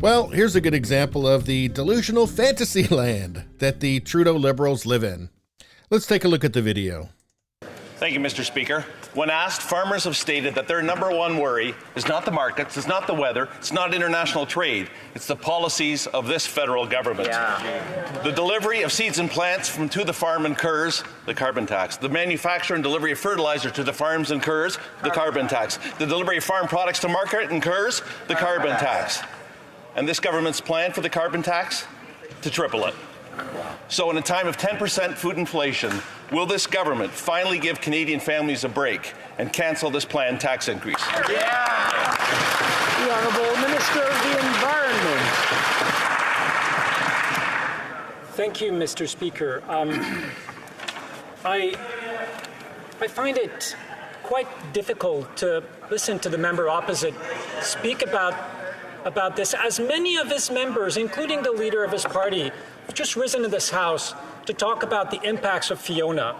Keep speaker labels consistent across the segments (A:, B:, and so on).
A: Well, here's a good example of the delusional fantasy land that the Trudeau Liberals live in. Let's take a look at the video.
B: Thank you, Mr. Speaker. When asked, farmers have stated that their number one worry is not the markets, it's not the weather, it's not international trade, it's the policies of this federal government. The delivery of seeds and plants to the farm incurs the carbon tax. The manufacture and delivery of fertilizer to the farms incurs the carbon tax. The delivery of farm products to market incurs the carbon tax. And this government's plan for the carbon tax? To triple it. So in a time of 10% food inflation, will this government finally give Canadian families a break and cancel this planned tax increase?
C: Yeah. The Honourable Minister of the Environment.
D: Thank you, Mr. Speaker. I find it quite difficult to listen to the member opposite speak about this, as many of his members, including the leader of his party, have just risen in this House to talk about the impacts of Fiona.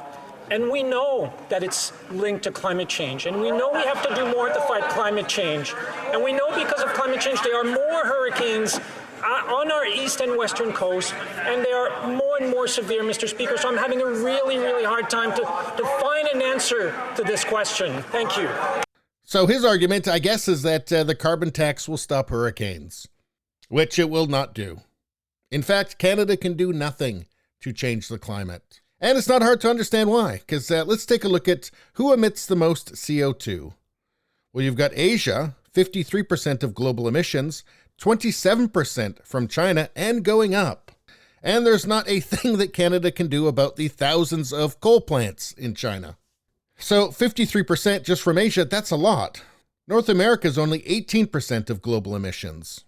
D: And we know that it's linked to climate change, and we know we have to do more to fight climate change. And we know because of climate change there are more hurricanes on our east and western coast, and they are more and more severe, Mr. Speaker. So I'm having a really, really hard time to find an answer to this question. Thank you.
A: So his argument, I guess, is that the carbon tax will stop hurricanes, which it will not do. In fact, Canada can do nothing to change the climate. And it's not hard to understand why, because let's take a look at who emits the most CO2. Well, you've got Asia, 53% of global emissions, 27% from China, and going up. And there's not a thing that Canada can do about the thousands of coal plants in China. So 53% just from Asia, that's a lot. North America is only 18% of global emissions.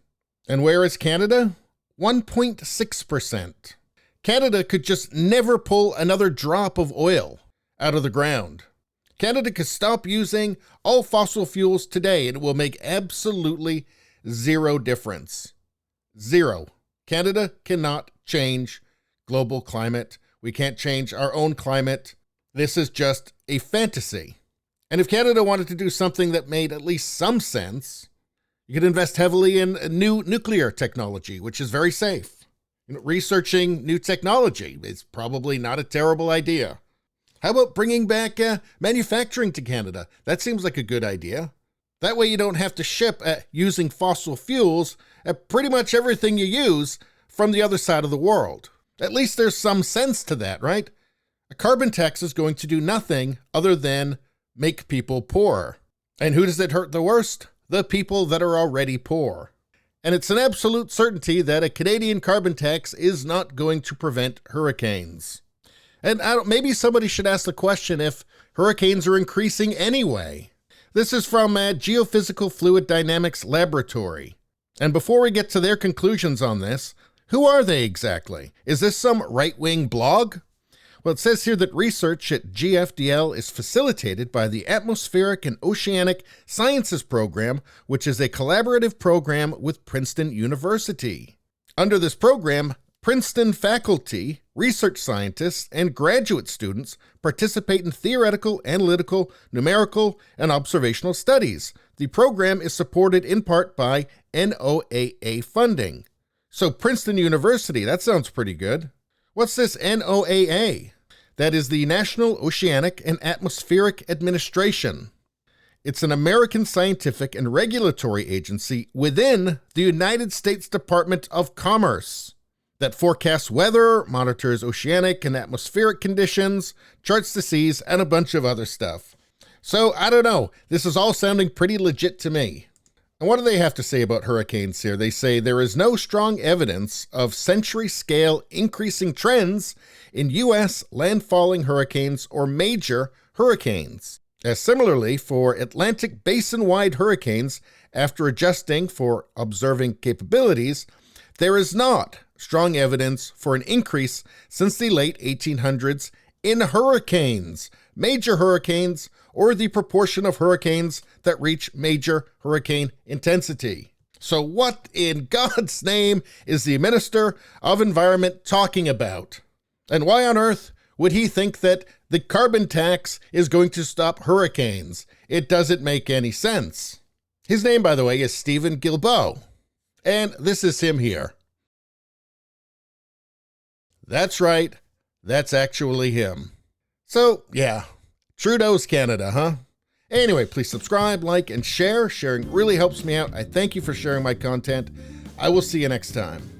A: And where is Canada? 1.6%. Canada could just never pull another drop of oil out of the ground. Canada could stop using all fossil fuels today and it will make absolutely zero difference. Zero. Canada cannot change global climate. We can't change our own climate. This is just a fantasy. And if Canada wanted to do something that made at least some sense, you could invest heavily in new nuclear technology, which is very safe. Researching new technology is probably not a terrible idea. How about bringing back manufacturing to Canada? That seems like a good idea. That way you don't have to ship using fossil fuels pretty much everything you use from the other side of the world. At least there's some sense to that, right? A carbon tax is going to do nothing other than make people poorer. And who does it hurt the worst? The people that are already poor. And it's an absolute certainty that a Canadian carbon tax is not going to prevent hurricanes. And maybe somebody should ask the question if hurricanes are increasing anyway. This is from Geophysical Fluid Dynamics Laboratory. And before we get to their conclusions on this, who are they exactly? Is this some right-wing blog? Well, it says here that research at GFDL is facilitated by the Atmospheric and Oceanic Sciences Program, which is a collaborative program with Princeton University. Under this program, Princeton faculty, research scientists, and graduate students participate in theoretical, analytical, numerical, and observational studies. The program is supported in part by NOAA funding. So Princeton University, that sounds pretty good. What's this NOAA? That is the National Oceanic and Atmospheric Administration. It's an American scientific and regulatory agency within the United States Department of Commerce that forecasts weather, monitors oceanic and atmospheric conditions, charts the seas, and a bunch of other stuff. So, I don't know. This is all sounding pretty legit to me. And what do they have to say about hurricanes here? They say there is no strong evidence of century-scale increasing trends in U.S. landfalling hurricanes or major hurricanes. Similarly, for Atlantic basin-wide hurricanes, after adjusting for observing capabilities, there is not strong evidence for an increase since the late 1800s in hurricanes, major hurricanes, or the proportion of hurricanes that reach major hurricane intensity. So what in God's name is the Minister of Environment talking about? And why on earth would he think that the carbon tax is going to stop hurricanes? It doesn't make any sense. His name, by the way, is Stephen Guilbeault. And this is him here. That's right. That's actually him. So, yeah, Trudeau's Canada, huh? Anyway, please subscribe, like, and share. Sharing really helps me out. I thank you for sharing my content. I will see you next time.